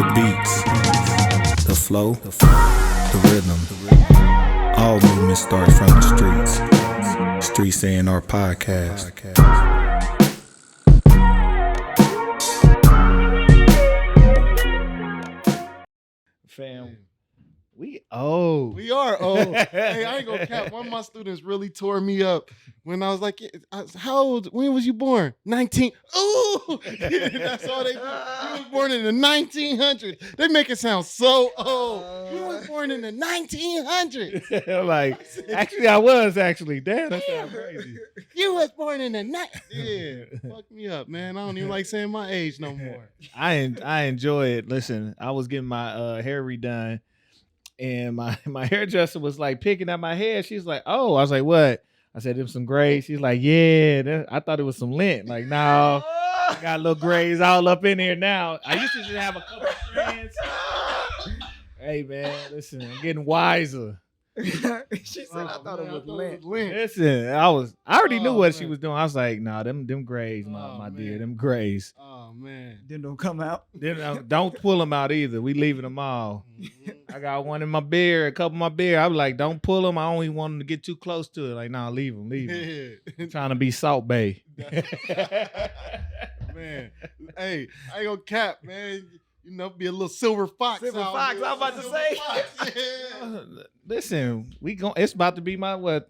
The beats, the flow, the rhythm. All movement starts from the streets. Streets A&R Podcast. Fam, we old. We are old. Hey, I ain't gonna cap. One of my students really tore me up when I was like, how old? When was you born? 19. Ooh, that's all they do. You was born in the 1900s. They make it sound so old. You was born in the 1900s. I'm like, actually, I was actually. Damn, that sounds crazy. You was born in the Yeah, fuck me up, man. I don't even like saying my age no more. I enjoy it. Listen, I was getting my hair redone, and my hairdresser was like picking at my hair. She's like, "Oh," I was like, "What?" I said, "Them some grays." She's like, "Yeah." I thought it was some lint. Like, no, I got little grays all up in here now. I used to just have a couple of strands. Hey man, listen, I'm getting wiser. She said, "I thought it was lint." Listen, I already knew what she was doing. I was like, "Nah, them grays, my dear, them grays." Oh man, Then don't come out. Then don't pull them out either. We leaving them all. I got one in my beard, a couple in my beard. I was like, "Don't pull them. I only want them to get too close to it." Like, nah, leave them. Yeah. Trying to be Salt Bay. Man, hey, I ain't gonna cap, man. You know, be a little silver fox. Silver out fox, here. I was about to say. Fox, yeah. Listen, it's about to be my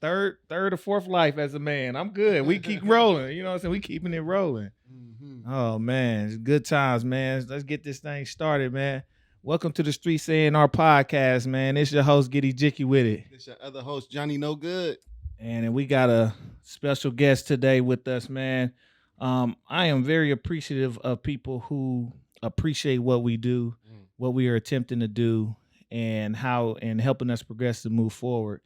third or fourth life as a man. I'm good. We keep rolling. You know what I'm saying? We keeping it rolling. Mm-hmm. Oh man, it's good times, man. Let's get this thing started, man. Welcome to the Streets A&R Podcast, man. It's your host, Giddy Jicky with it. It's your other host, Johnny No Good. And we got a special guest today with us, man. I am very appreciative of people who appreciate what we do, what we are attempting to do, and helping us progress to move forward.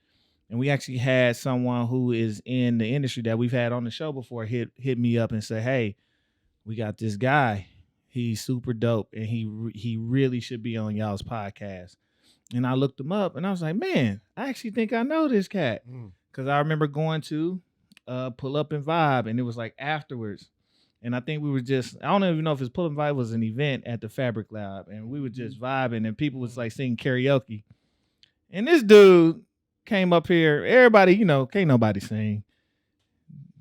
And we actually had someone who is in the industry that we've had on the show before hit me up and say, "Hey, we got this guy. He's super dope, and he really should be on y'all's podcast." And I looked him up, and I was like, "Man, I actually think I know this cat." Because I remember going to Pull Up and Vibe, and it was like afterwards. And I think we were just, I don't even know if his Pull Up and Vibe was an event at the Fabric Lab. And we were just vibing, and people was like singing karaoke. And this dude came up here. Everybody, can't nobody sing.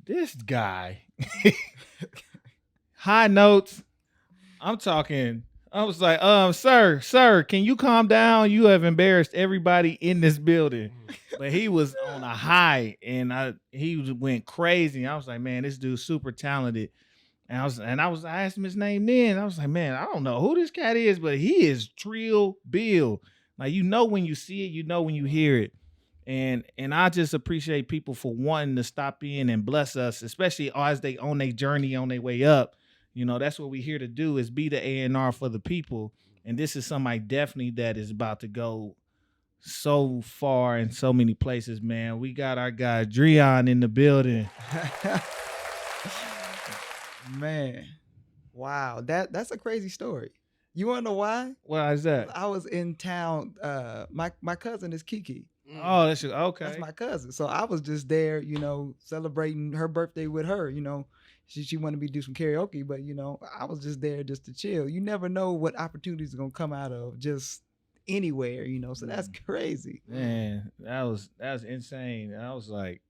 This guy, high notes. I'm talking. I was like, sir, can you calm down? You have embarrassed everybody in this building. But he was on a high, and he went crazy. I was like, man, this dude's super talented. And I asked him his name then. I was like, man, I don't know who this cat is, but he is Trill Bill. Like, when you see it, when you hear it. And I just appreciate people for wanting to stop in and bless us, especially as they on their journey, on their way up. That's what we're here to do, is be the A&R for the people. And this is somebody definitely that is about to go so far in so many places, man. We got our guy Dreion in the building. Man, wow, that's a crazy story. You want to know why? Why is that? I was in town. My cousin is Kiki. Oh, that's okay. That's my cousin. So I was just there, celebrating her birthday with her. She wanted me to do some karaoke, but I was just there just to chill. You never know what opportunities are gonna come out of just anywhere. So that's crazy. Man, that was insane. I was like.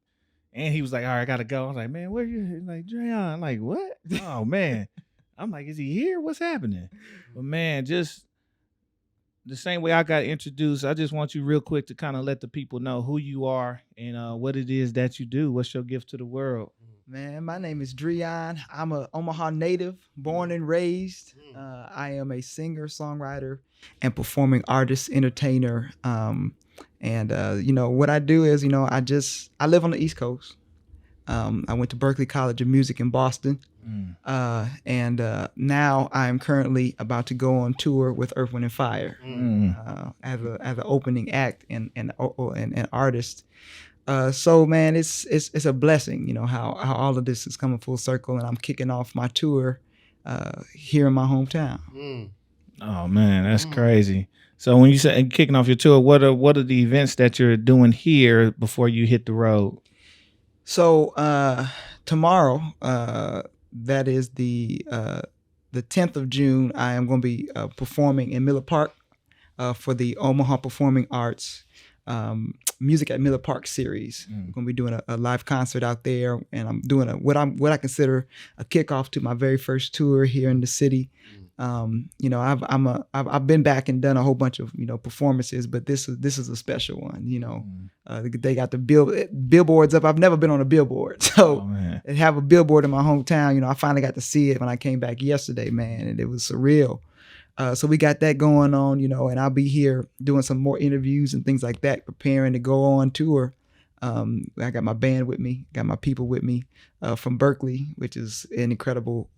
And he was like, "All right, I gotta go." I was like, "Man, where you?" He's like, "Dreion." I'm like, "What?" Oh man. I'm like, "Is he here? What's happening?" But man, just the same way I got introduced, I just want you real quick to kind of let the people know who you are and what it is that you do. What's your gift to the world? Man, my name is Dreion. I'm a Omaha native, born and raised. I am a singer, songwriter, and performing artist, entertainer. And what I do is, I live on the East Coast. I went to Berklee College of Music in Boston. And now I'm currently about to go on tour with Earth, Wind & Fire as an opening act and an artist. So man, it's a blessing, how all of this is coming full circle, and I'm kicking off my tour here in my hometown. Oh man, that's crazy. So when you say kicking off your tour, what are the events that you're doing here before you hit the road? So tomorrow, that is the the 10th of June, I am going to be performing in Miller Park for the Omaha Performing Arts Music at Miller Park series. I'm going to be doing a live concert out there, and I'm doing what I consider a kickoff to my very first tour here in the city. You know, I've been back and done a whole bunch of, you know, performances, but this is a special one. You know, they got the billboards up. I've never been on a billboard, so they have a billboard in my hometown. You know, I finally got to see it when I came back yesterday, man, and it was surreal. So we got that going on, you know, and I'll be here doing some more interviews and things like that, preparing to go on tour. I got my band with me, got my people with me from Berkeley, which is an incredible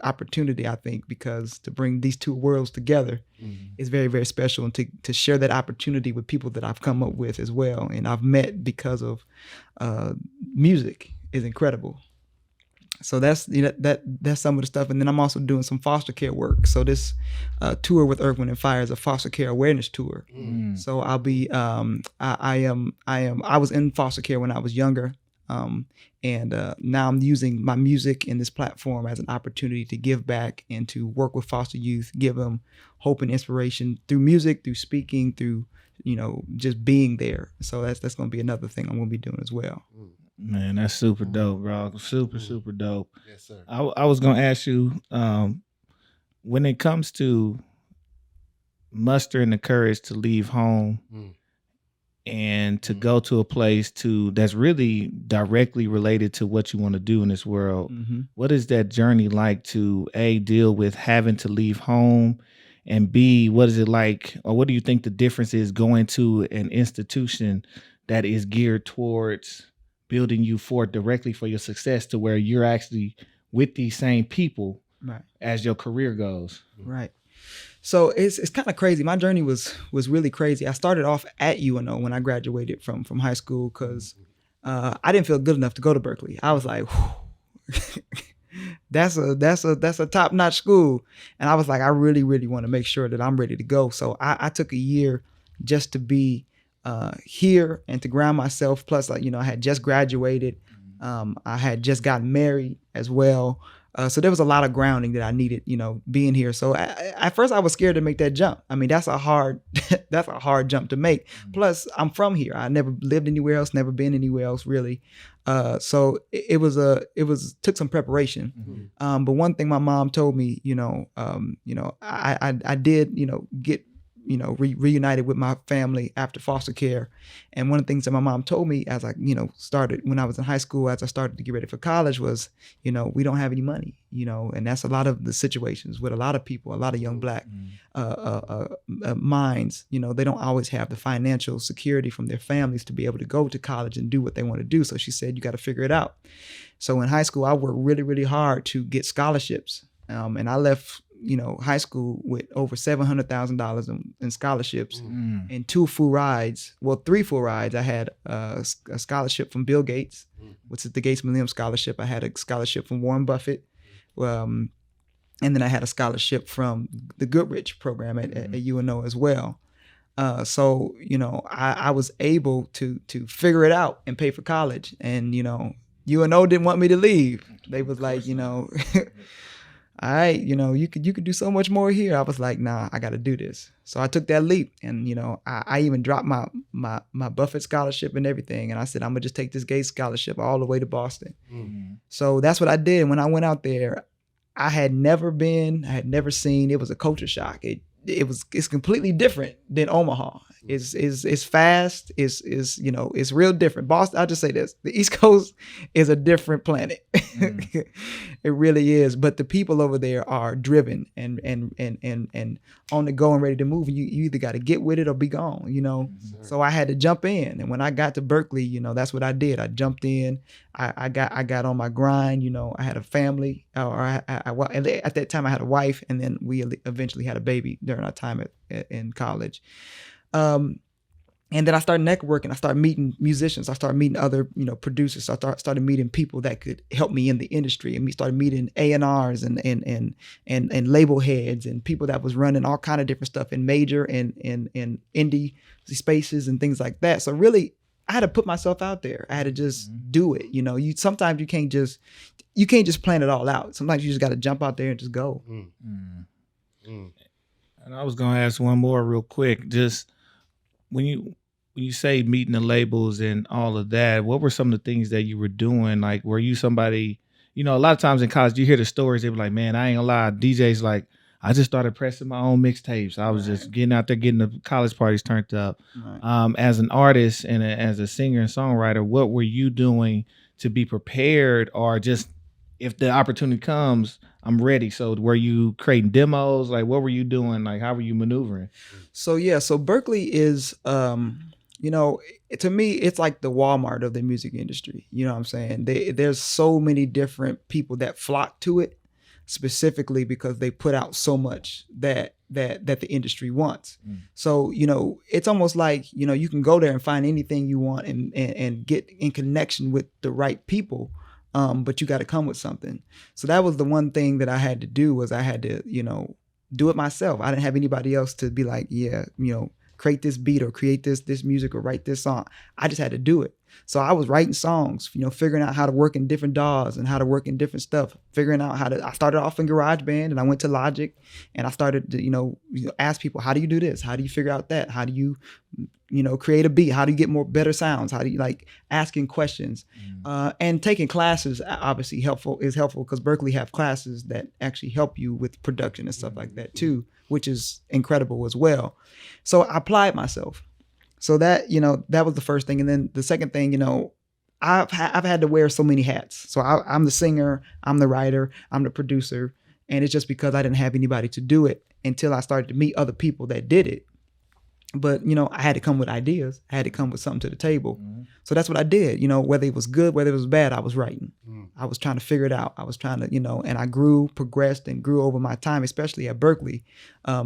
opportunity, I think, because to bring these two worlds together is very, very special, and to share that opportunity with people that I've come up with as well, and I've met because of music is incredible. So that's, you know, that's some of the stuff, and then I'm also doing some foster care work. So this tour with Earth, Wind and Fire is a foster care awareness tour. So I'll be I was in foster care when I was younger, and now I'm using my music and this platform as an opportunity to give back and to work with foster youth, give them hope and inspiration through music, through speaking, through, you know, just being there. So that's going to be another thing I'm going to be doing as well. Man, that's super dope, bro. Super dope. Yes, sir. I was gonna ask you, when it comes to mustering the courage to leave home and to go to a place that's really directly related to what you want to do in this world, what is that journey like to A, deal with having to leave home, and B, what is it like, or what do you think the difference is going to an institution that is geared towards building you forward directly for your success, to where you're actually with these same people as your career goes? Right. So it's kind of crazy. My journey was really crazy. I started off at UNO when I graduated from high school, because I didn't feel good enough to go to Berkeley. I was like, that's a top-notch school. And I was like, I really, really want to make sure that I'm ready to go. So I took a year just to be here and to ground myself. Plus, like, you know, I had just graduated. I had just gotten married as well. So there was a lot of grounding that I needed, you know, being here. So at first I was scared to make that jump. I mean, that's a hard jump to make. Plus, I'm from here. I never lived anywhere else, never been anywhere else really. So it took some preparation. But one thing my mom told me, I did, get, reunited with my family after foster care. And one of the things that my mom told me as I, started when I was in high school, as I started to get ready for college, was, we don't have any money, and that's a lot of the situations with a lot of people, a lot of young Black minds, they don't always have the financial security from their families to be able to go to college and do what they want to do. So she said, you got to figure it out. So in high school, I worked really, really hard to get scholarships. And I left, high school with over $700,000 in scholarships and 3 full rides. I had a scholarship from Bill Gates, which is the Gates Millennium Scholarship. I had a scholarship from Warren Buffett. And then I had a scholarship from the Goodrich program at UNO as well. So, I was able to figure it out and pay for college. And, UNO didn't want me to leave. They was like, all right, you could do so much more here. I was like, nah, I got to do this. So I took that leap, and I even dropped my Buffett scholarship and everything, and I said, I'm gonna just take this Gates scholarship all the way to Boston. So that's what I did. When I went out there, I had never seen. It was a culture shock. It's completely different than Omaha. It's fast. It's real different. Boston, I'll just say this: the East Coast is a different planet. It really is. But the people over there are driven and on the go and ready to move. You either got to get with it or be gone. So I had to jump in. And when I got to Berkeley, that's what I did. I jumped in. I got on my grind. I had a family, at that time I had a wife, and then we eventually had a baby during our time in college. And then I started networking. I started meeting musicians. I started meeting other, producers. So I started meeting people that could help me in the industry. And we started meeting A&Rs and label heads and people that was running all kind of different stuff in major and indie spaces and things like that. So really, I had to put myself out there. I had to just do it. You know, sometimes you can't just plan it all out. Sometimes you just got to jump out there and just go. And I was gonna ask one more real quick. Just when you say meeting the labels and all of that, what were some of the things that you were doing? Like, were you somebody? You know, a lot of times in college, you hear the stories. They be like, "Man, I ain't gonna lie." DJs like, I just started pressing my own mixtapes. I was just getting out there, getting the college parties turned up. Right. As an artist and as a singer and songwriter, what were you doing to be prepared, or just if the opportunity comes, I'm ready? So were you creating demos? Like, what were you doing? Like, how were you maneuvering? So Berkeley is, you know, to me, it's like the Walmart of the music industry. You know what I'm saying? There's so many different people that flock to it, specifically because they put out so much that the industry wants. So, you know, it's almost like, you know, you can go there and find anything you want and get in connection with the right people. But you got to come with something. So that was the one thing that I had to do, was I had to, you know, do it myself. I didn't have anybody else to be like, yeah, you know, create this beat or create this music or write this song. I just had to do it. So I was writing songs, you know, figuring out how to work in different DAWs and how to work in different stuff, figuring out I started off in GarageBand and I went to Logic, and I started to, you know, ask people, how do you do this? How do you figure out that? How do you, you know, create a beat? How do you get better sounds? How do you, like, asking questions? And taking classes obviously helpful because Berkeley have classes that actually help you with production and stuff like that too, which is incredible as well. So I applied myself. So that, you know, that was the first thing. And then the second thing, you know, I've had to wear so many hats. So I'm the singer, I'm the writer, I'm the producer. And it's just because I didn't have anybody to do it until I started to meet other people that did it. But, you know, I had to come with ideas. I had to come with something to the table. So that's what I did. You know, whether it was good, whether it was bad, I was writing. I was trying to figure it out. I was trying to, you know, and I progressed and grew over my time, especially at Berkeley,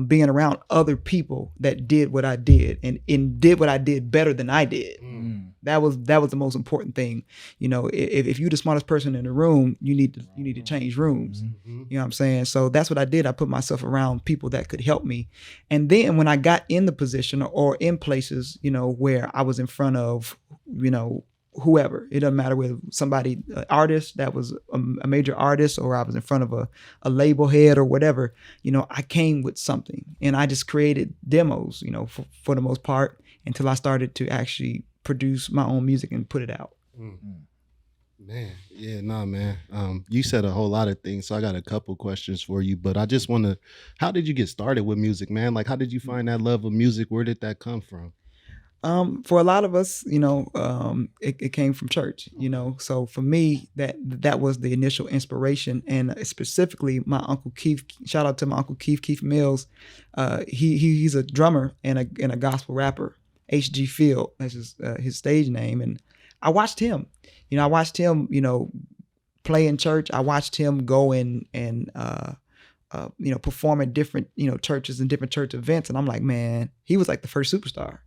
being around other people that did what I did and did what I did better than I did. That was the most important thing. You know, if you're the smartest person in the room, you need to change rooms. You know what I'm saying? So that's what I did. I put myself around people that could help me. And then when I got in the position or in places, you know, where I was in front of, you know, whoever, it doesn't matter whether somebody, artist that was a major artist, or I was in front of a label head or whatever, you know, I came with something and I just created demos, you know, for the most part, until I started to actually produce my own music and put it out. Man, yeah, nah, man. You said a whole lot of things, so I got a couple questions for you, but I just want to, how did you get started with music, man? Like, how did you find that love of music? Where did that come from? For a lot of us, you know, it came from church, you know. So for me, that was the initial inspiration, and specifically my Uncle Keith. Shout out to my Uncle Keith Mills. He's a drummer and a gospel rapper. HG Field, that's his stage name, and I watched him. You know, play in church. I watched him go in and you know, perform at different, you know, churches and different church events. And I'm like, man, he was like the first superstar,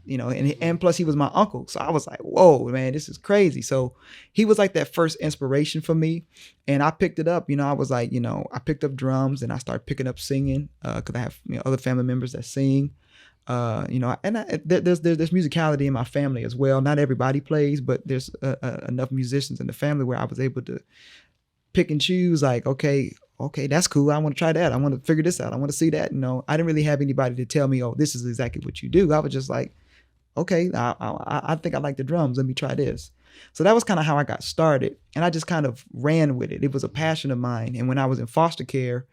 you know, and plus he was my uncle. So I was like, whoa, man, this is crazy. So he was like that first inspiration for me. And I picked it up, you know, I was like, you know, I picked up drums and I started picking up singing because I have, you know, other family members that sing. You know, and there's musicality in my family as well. Not everybody plays, but there's enough musicians in the family where I was able to pick and choose, like, okay, that's cool. I want to try that. I want to figure this out. I want to see that. You know, I didn't really have anybody to tell me, oh, this is exactly what you do. I was just like, okay, I think I like the drums. Let me try this. So that was kind of how I got started. And I just kind of ran with it. It was a passion of mine. And when I was in foster care,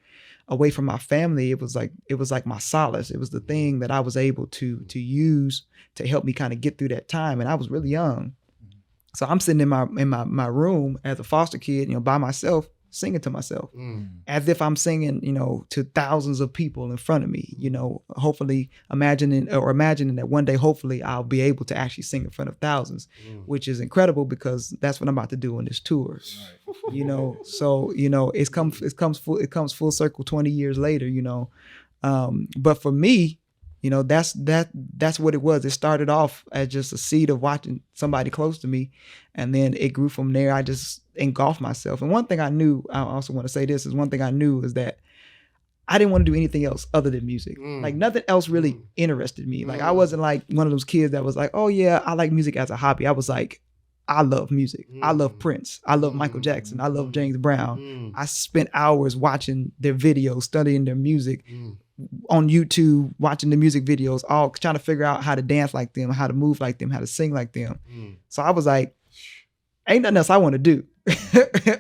away from my family, it was like my solace. It was the thing that I was able to use to help me kind of get through that time. And I was really young. So I'm sitting in my room as a foster kid, you know, by myself, singing to myself as if I'm singing, you know, to thousands of people in front of me, you know, hopefully imagining that one day, hopefully I'll be able to actually sing in front of thousands, which is incredible because that's what I'm about to do on this tour, you know? So, you know, it comes full circle 20 years later, you know? But for me, you know, that's what it was. It started off as just a seed of watching somebody close to me. And then it grew from there. I just engulfed myself. And one thing I knew, I also want to say this, is one thing I knew is that I didn't want to do anything else other than music. Like nothing else really interested me. Like I wasn't like one of those kids that was like, oh yeah, I like music as a hobby. I was like, I love music. I love Prince. I love Michael Jackson. I love James Brown. I spent hours watching their videos, studying their music on YouTube, watching the music videos, all trying to figure out how to dance like them, how to move like them, how to sing like them. So I was like, ain't nothing else I want to do.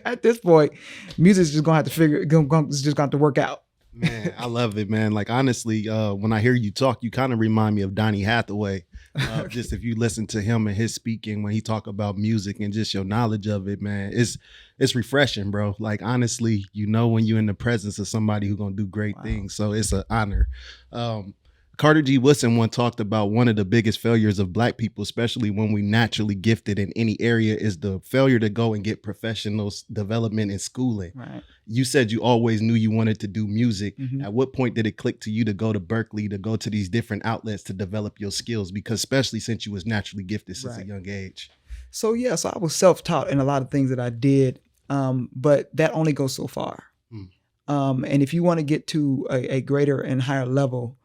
At this point, music's just gonna have to it's just gonna have to work out. Man, I love it, man. Like honestly, when I hear you talk, you kind of remind me of Donny Hathaway. Just if you listen to him and his speaking when he talk about music and just your knowledge of it, man, it's refreshing, bro. Like honestly, you know when you're in the presence of somebody who's gonna do great things, so it's an honor. Carter G. Woodson once talked about one of the biggest failures of Black people, especially when we naturally gifted in any area, is the failure to go and get professional development and schooling. Right. You said you always knew you wanted to do music. At what point did it click to you to go to Berkeley, to go to these different outlets to develop your skills? Because especially since you was naturally gifted since a young age. So yeah, so I was self-taught in a lot of things that I did, but that only goes so far. And if you want to get to a greater and higher level,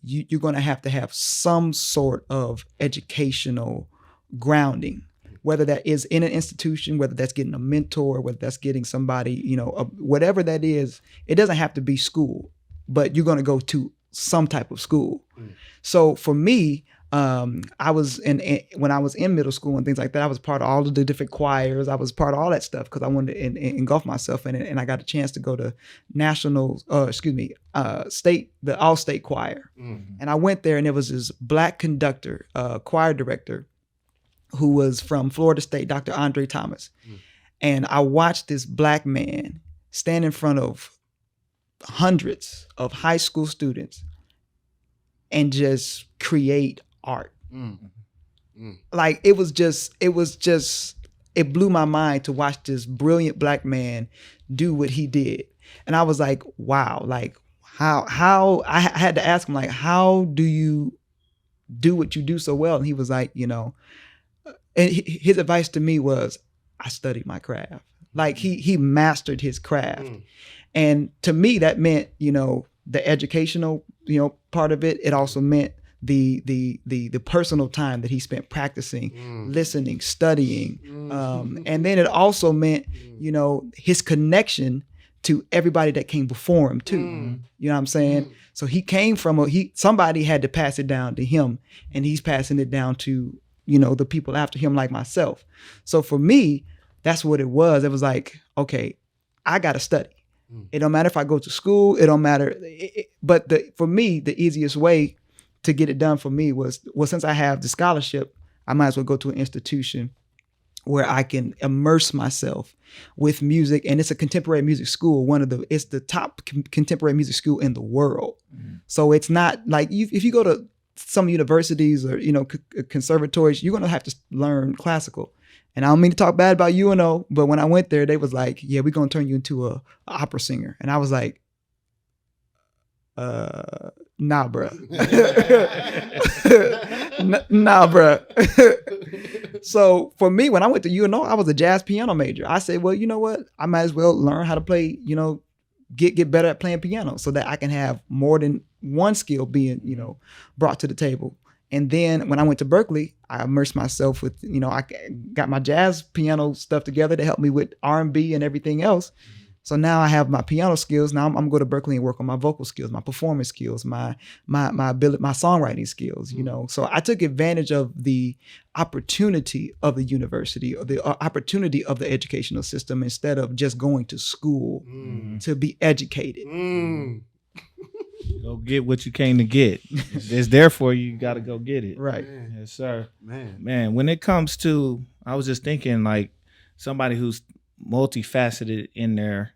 you're going to have some sort of educational grounding, whether that is in an institution, whether that's getting a mentor, whether that's getting somebody, whatever that is. It doesn't have to be school, but you're going to go to some type of school. So for me, I was when I was in middle school and things like that, I was part of all of the different choirs. I was part of all that stuff because I wanted to engulf myself in it. And I got a chance to go to the all-state choir. And I went there and there was this Black conductor, choir director, who was from Florida State, Dr. Andre Thomas. And I watched this Black man stand in front of hundreds of high school students and just create art. Like it blew my mind to watch this brilliant Black man do what he did. And I was like, wow, like how I had to ask him, like, how do you do what you do so well? And he was like, and his advice to me was, I studied my craft. Like he mastered his craft. And to me, that meant, the educational, part of it. It also meant the personal time that he spent practicing, listening, studying. And then it also meant, his connection to everybody that came before him too. You know what I'm saying? So he came from somebody had to pass it down to him, and he's passing it down to, the people after him, like myself. So for me, that's what it was. It was like, okay, I got to study. It don't matter if I go to school. It don't matter. But for me, the easiest way to get it done for me was since I have the scholarship, I might as well go to an institution where I can immerse myself with music. And it's a contemporary music school. It's the top contemporary music school in the world. So it's not like if you go to some universities or, conservatories, you're going to have to learn classical. And I don't mean to talk bad about UNO, but when I went there, they was like, yeah, we're going to turn you into a opera singer. And I was like, nah, bruh. Nah, bruh. So for me, when I went to UNO, I was a jazz piano major. I said, well, you know what? I might as well learn how to play, get better at playing piano so that I can have more than one skill being, brought to the table. And then when I went to Berkeley, I immersed myself with, I got my jazz piano stuff together to help me with R&B and everything else. So now I have my piano skills. Now I'm going to go to Berkeley and work on my vocal skills, my performance skills, my ability, my songwriting skills, So I took advantage of the opportunity of the university, or the opportunity of the educational system, instead of just going to school to be educated. Go get what you came to get. It's there for you. You got to go get it. Right. Yes, sir. Man. When it comes to, I was just thinking, like, somebody who's multifaceted in their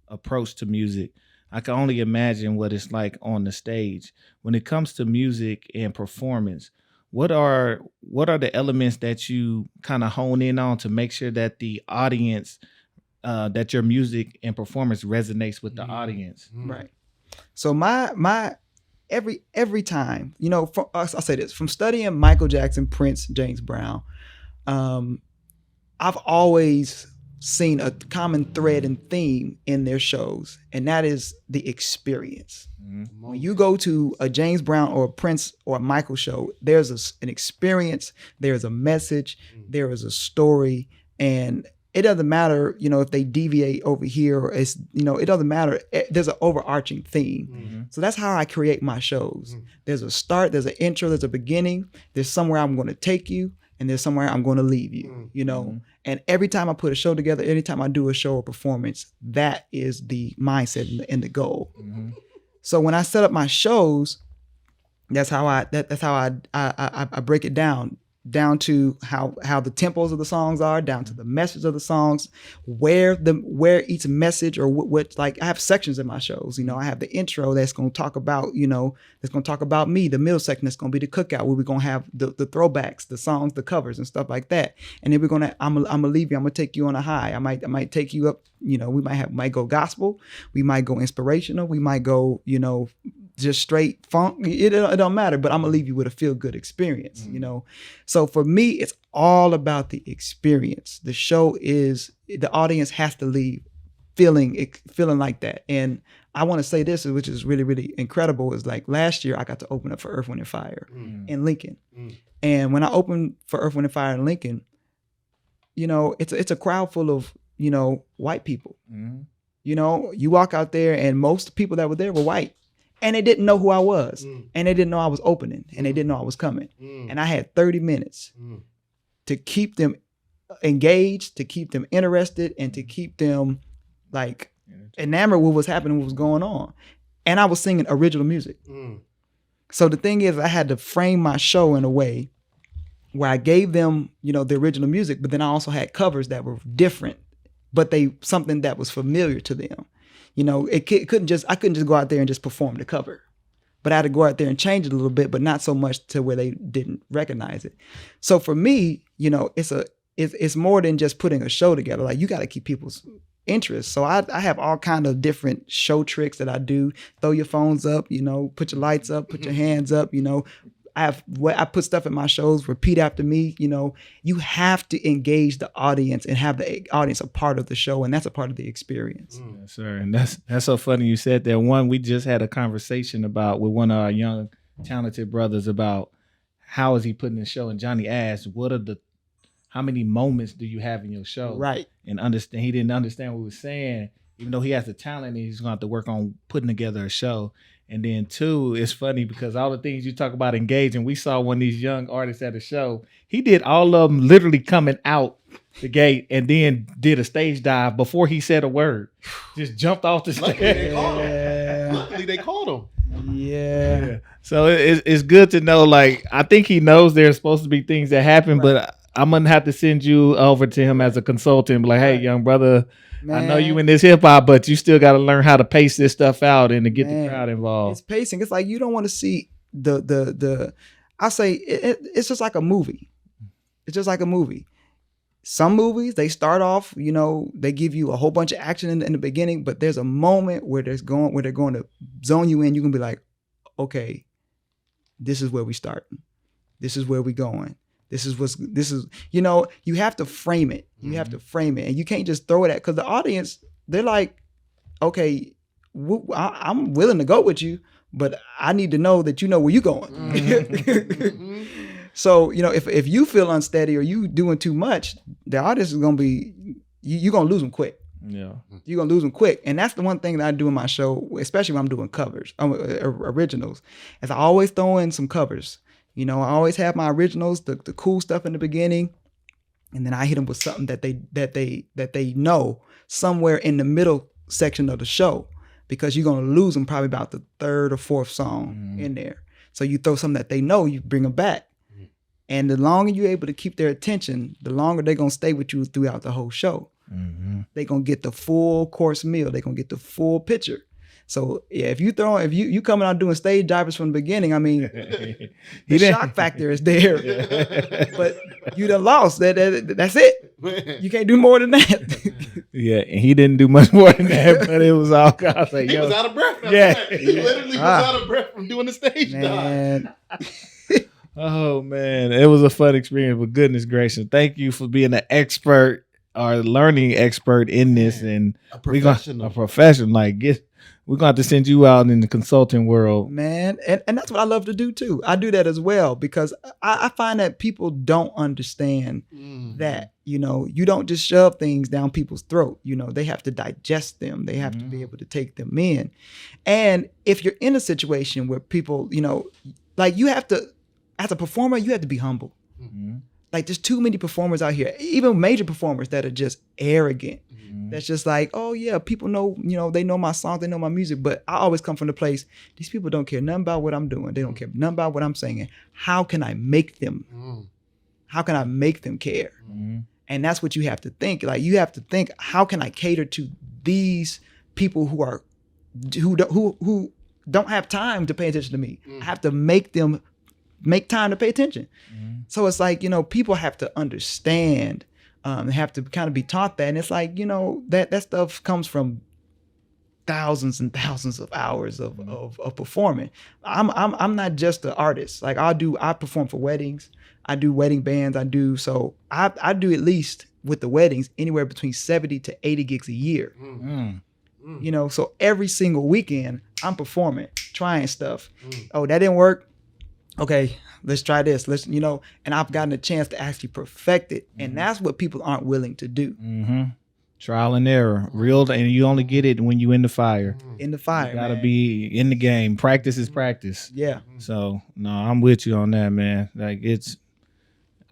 approach to music, I can only imagine what it's like on the stage. When it comes to music and performance, what are the elements that you kind of hone in on to make sure that the audience, that your music and performance resonates with the audience? Right. So my every time, I'll say this, from studying Michael Jackson, Prince, James Brown, I've always seen a common thread and theme in their shows, and that is the experience. When you go to a James Brown or a Prince or a Michael show, there's an experience, there's a message, there is a story, and it doesn't matter, if they deviate over here or it's, it doesn't matter. There's an overarching theme. So that's how I create my shows. There's a start, there's an intro, there's a beginning, there's somewhere I'm going to take you, and there's somewhere I'm going to leave you, And every time I put a show together, anytime I do a show or performance, that is the mindset and the goal. So when I set up my shows, that's how I break it down to how the tempos of the songs are, down to the message of the songs, where each message or what like I have sections in my shows. I have the intro that's going to talk about that's going to talk about me. The middle section that's going to be the cookout where we're going to have the throwbacks, the songs, the covers and stuff like that. And then I'm gonna leave you. I'm gonna take you on a high. I might take you up. We might go gospel. We might go inspirational. We might go just straight funk. It don't matter, but I'm gonna leave you with a feel good experience, So for me, it's all about the experience. The show is, the audience has to leave feeling like that. And I want to say this, which is really, really incredible, is like last year I got to open up for Earth, Wind & Fire in Lincoln. And when I opened for Earth, Wind & Fire in Lincoln, it's a crowd full of, white people. You walk out there and most people that were there were white. And they didn't know who I was. And they didn't know I was opening. And they didn't know I was coming. And I had 30 minutes to keep them engaged, to keep them interested, and to keep them like enamored with what's happening, what was going on. And I was singing original music. So the thing is, I had to frame my show in a way where I gave them, the original music, but then I also had covers that were different, but something that was familiar to them. I couldn't just go out there and just perform the cover, but I had to go out there and change it a little bit, but not so much to where they didn't recognize it. So for me, it's more than just putting a show together. Like you got to keep people's interest. So I have all kind of different show tricks that I do. Throw your phones up, put your lights up, put your hands up, I put stuff in my shows, repeat after me. You have to engage the audience and have the audience a part of the show, and that's a part of the experience. Yes, sir. And that's so funny you said that. One, we just had a conversation with one of our young, talented brothers about how is he putting the show, and Johnny asked, how many moments do you have in your show? Right. And he didn't understand what we were saying, even though he has the talent, and he's going to have to work on putting together a show. And then two, it's funny because all the things you talk about engaging, we saw one of these young artists at a show. He did all of them literally coming out the gate and then did a stage dive before he said a word. Just jumped off the stage. Luckily they called him. Yeah. So it's good to know. Like, I think he knows there's supposed to be things that happen, but I'm going to have to send you over to him as a consultant. Like, hey, young brother, man, I know you in this hip hop, but you still got to learn how to pace this stuff out and to get the crowd involved. It's pacing. It's like you don't want to see I say it's just like a movie. It's just like a movie. Some movies, they start off, they give you a whole bunch of action in the beginning, but there's a moment where they're going to zone you in. You're going to be like, okay, this is where we start. This is where we going. You have to frame it. You have to frame it. And you can't just throw it at, because the audience, they're like, okay, I'm willing to go with you, but I need to know that you know where you're going. So, if you feel unsteady or you doing too much, the audience is going to be, you're going to lose them quick. Yeah. You're going to lose them quick. And that's the one thing that I do in my show, especially when I'm doing covers, originals, is I always throw in some covers. I always have my originals, the cool stuff in the beginning, and then I hit them with something that they know somewhere in the middle section of the show, because you're gonna lose them probably about the third or fourth song in there. So you throw something that they know, you bring them back, and the longer you're able to keep their attention, the longer they're gonna stay with you throughout the whole show. They're gonna get the full course meal. They're gonna get the full picture. So yeah, if you coming out doing stage divers from the beginning, I mean, the shock factor is there, but you done lost. That's it. You can't do more than that. Yeah, and he didn't do much more than that, but it was all kind of like, he was out of breath. He literally was out of breath from doing the stage dive. Oh man, it was a fun experience. But goodness gracious, thank you for being an expert are learning expert in this, and A we got professional. a professional. Like, we're gonna have to send you out in the consulting world. Man, and that's what I love to do too. I do that as well because I find that people don't understand that, you know, you don't just shove things down people's throat. You know, they have to digest them. They have to be able to take them in. And if you're in a situation where people, you know, like you have to, as a performer, you have to be humble. Like there's too many performers out here, even major performers that are just arrogant. That's just like, oh yeah, people know, you know, they know my songs, they know my music. But I always come from the place, these people don't care nothing about what I'm doing. They don't care nothing about what I'm singing. How can I make them? How can I make them care? And that's what you have to think. Like you have to think, how can I cater to these people who don't have time to pay attention to me? I have to make them make time to pay attention. So it's like, you know, people have to understand, have to kind of be taught that. And it's like, you know, that stuff comes from thousands and thousands of hours of performing. I'm not just an artist. Like I perform for weddings. I do wedding bands. I do at least with the weddings, anywhere between 70 to 80 gigs a year. You know, so every single weekend I'm performing, trying stuff. Oh, that didn't work. Okay, let's try this. Let's, you know, and I've gotten a chance to actually perfect it. And that's what people aren't willing to do. Trial and error, real, and you only get it when you in the fire. In the fire, You gotta man. be in the game. Practice is practice. Yeah. So no, I'm with you on that, man. Like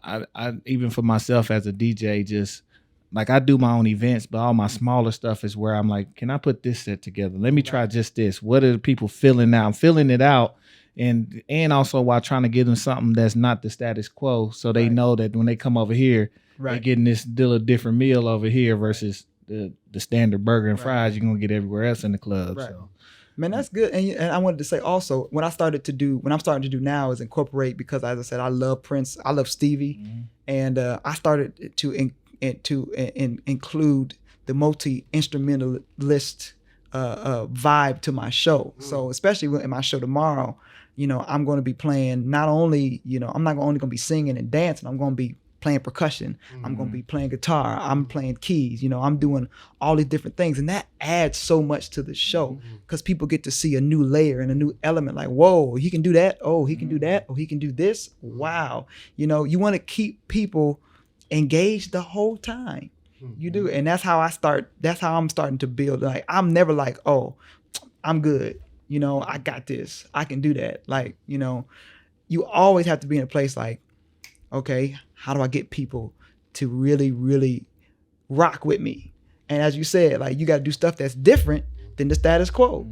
I even for myself as a DJ, just like I do my own events, but all my smaller stuff is where I'm like, can I put this set together? Let me try just this. What are the people feeling now? I'm filling it out. And also while trying to give them something that's not the status quo, so they know that when they come over here, they're getting this little different meal over here versus the standard burger and fries you're gonna get everywhere else in the club. Right. So Man, that's good. And I wanted to say also, what I'm starting to do now is incorporate, because as I said, I love Prince, I love Stevie, and I started to include the multi-instrumentalist vibe to my show. So especially in my show tomorrow, you know, I'm going to be playing not only, you know, I'm not only going to be singing and dancing, I'm going to be playing percussion. I'm going to be playing guitar. I'm playing keys. You know, I'm doing all these different things. And that adds so much to the show because people get to see a new layer and a new element. Like, whoa, he can do that. Oh, he can do that. Oh, he can do this. Wow. You know, you want to keep people engaged the whole time. You do. And that's how I'm starting to build. Like, I'm never like, oh, I'm good. You know, I got this. I can do that. Like, you know, you always have to be in a place like, okay, how do I get people to really, really rock with me? And as you said, like, you got to do stuff that's different than the status quo.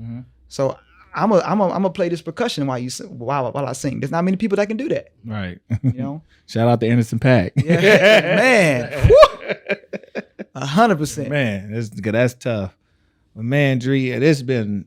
So I'm a play this percussion while I sing. There's not many people that can do that. right. You know? Shout out to Anderson .Paak. Yeah, man. 100%. Man, that's tough. But man, Dree, it's been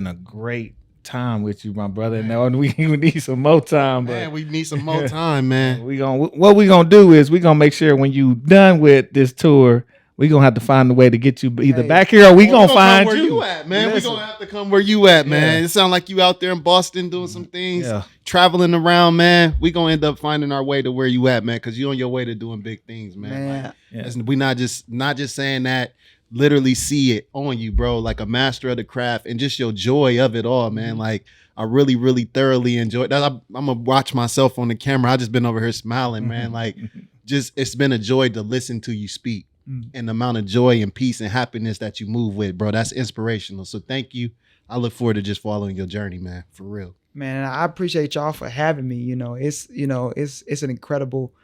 a great time with you, my brother. And we need some more time, but Man, we need some more time, man. what we gonna do is we gonna make sure when you done with this tour, we gonna have to find a way to get you either back here or we Well, gonna find come where you at, man. Listen. We gonna have to come where you at, man. Yeah. It sounds like you out there in Boston doing some things, Yeah. traveling around, man. We gonna end up finding our way to where you at, man, because you on your way to doing big things, man. Man. Like, Yeah. listen, we not just saying that. Literally see it on you, bro, like a master of the craft, and just your joy of it all, man. Like, I really, really thoroughly enjoyed that. I'm gonna watch myself on the camera. I just been over here smiling, man. Like, just it's been a joy to listen to you speak, and the amount of joy and peace and happiness that you move with, bro. That's inspirational. So thank you. I look forward to just following your journey, man. For real. Man, I appreciate y'all for having me. You know, it's an incredible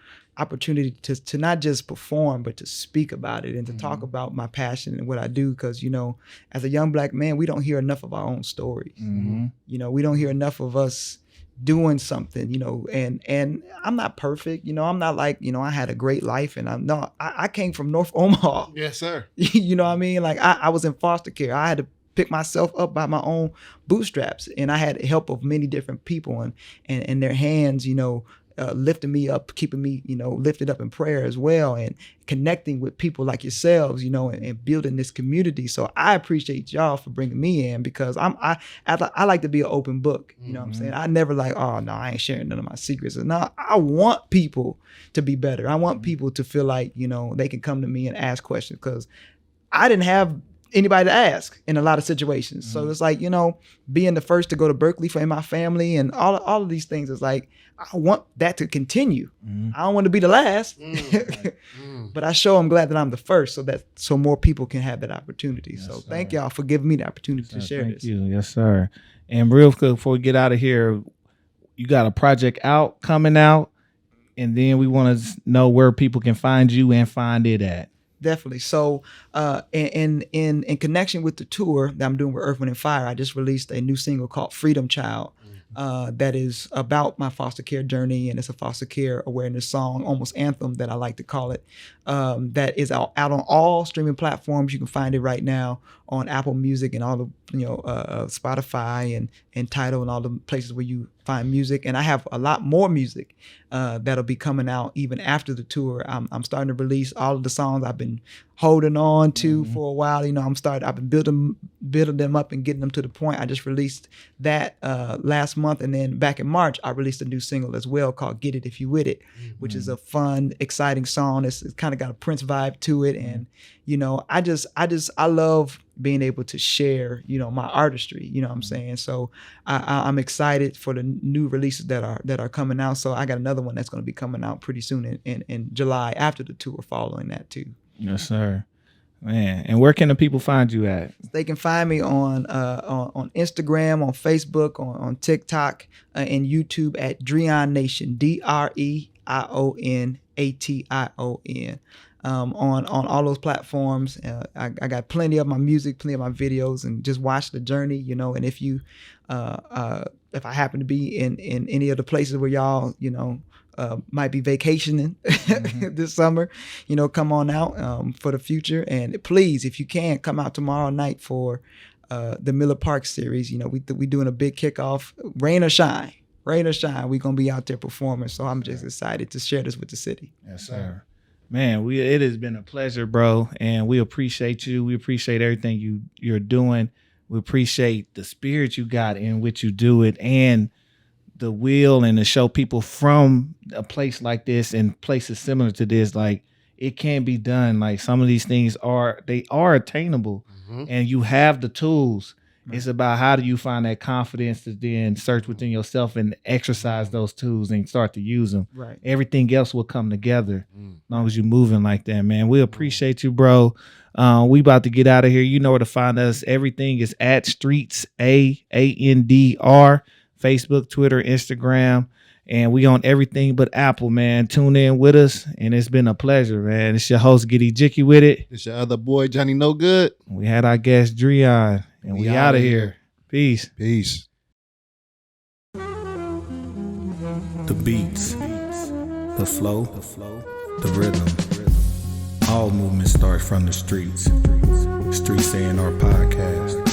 opportunity to not just perform, but to speak about it and to talk about my passion and what I do. Because, you know, as a young Black man, we don't hear enough of our own stories. You know, we don't hear enough of us doing something, you know, and I'm not perfect. You know, I'm not like, you know, I had a great life, and I came from North Omaha. Yes, sir. You know what I mean? Like, I was in foster care. I had to pick myself up by my own bootstraps, and I had help of many different people and their hands, you know, lifting me up, keeping me, lifted up in prayer as well, and connecting with people like yourselves, and building this community. So I appreciate y'all for bringing me in, because I like to be an open book. You know what I'm saying? I never like, oh no, I ain't sharing none of my secrets. No, I want people to be better. I want people to feel like, they can come to me and ask questions, because I didn't have anybody to ask in a lot of situations. So it's like, being the first to go to Berkeley in my family and all of these things is like, I want that to continue. I don't want to be the last, but I'm glad that I'm the first, so more people can have that opportunity. Yes, so thank y'all for giving me the opportunity to share this. Thank you. Yes, sir. And real quick, before we get out of here, you got a project coming out, and then we want to know where people can find you and find it at. Definitely. So in connection with the tour that I'm doing with Earth, Wind & Fire, I just released a new single called Freedom Child. That is about my foster care journey, and it's a foster care awareness song, almost anthem that I like to call it. That is out on all streaming platforms. You can find it right now on Apple Music and all the Spotify and Tidal and all the places where you find music. And I have a lot more music that'll be coming out even after the tour. I'm starting to release all of the songs I've been holding on to for a while. I've been building them up and getting them to the point. I just released that last month, and then back in March I released a new single as well called Get It If You With It, which is a fun, exciting song. It's kind of got a Prince vibe to it, and I love being able to share my artistry. You know what I'm saying? So I'm excited for the new releases that are coming out. So I got another one that's going to be coming out pretty soon in July after the tour, following that too. Yes, sir. Man, and where can the people find you at? They can find me on Instagram, on Facebook, on TikTok, and YouTube at Dreion Nation, DreionAtion. On all those platforms. I got plenty of my music, plenty of my videos, and just watch the journey, and if you if I happen to be in any of the places where y'all might be vacationing this summer, come on out for the future. And please, if you can, come out tomorrow night for the Miller Park series. We doing a big kickoff, rain or shine, we're gonna be out there performing. So I'm just excited to share this with the city. Yes, sir. Man, it has been a pleasure, bro, and we appreciate you. We appreciate everything you're doing. We appreciate the spirit you got in which you do it, and the will, and to show people from a place like this and places similar to this, like, it can be done. Like, some of these things are attainable, and you have the tools. It's about how do you find that confidence to then search within yourself and exercise those tools and start to use them. Right. Everything else will come together as long as you're moving like that, man. We appreciate you, bro. We about to get out of here. You know where to find us. Everything is at Streets A&R, Facebook, Twitter, Instagram. And we on everything but Apple, man. Tune in with us, and it's been a pleasure, man. It's your host, Giddy Jicky with it. It's your other boy, Johnny No Good. We had our guest, Dreion, and we out of here. Peace. Peace. The beats, the flow, the rhythm. All movement starts from the streets. Streets A&R Podcast.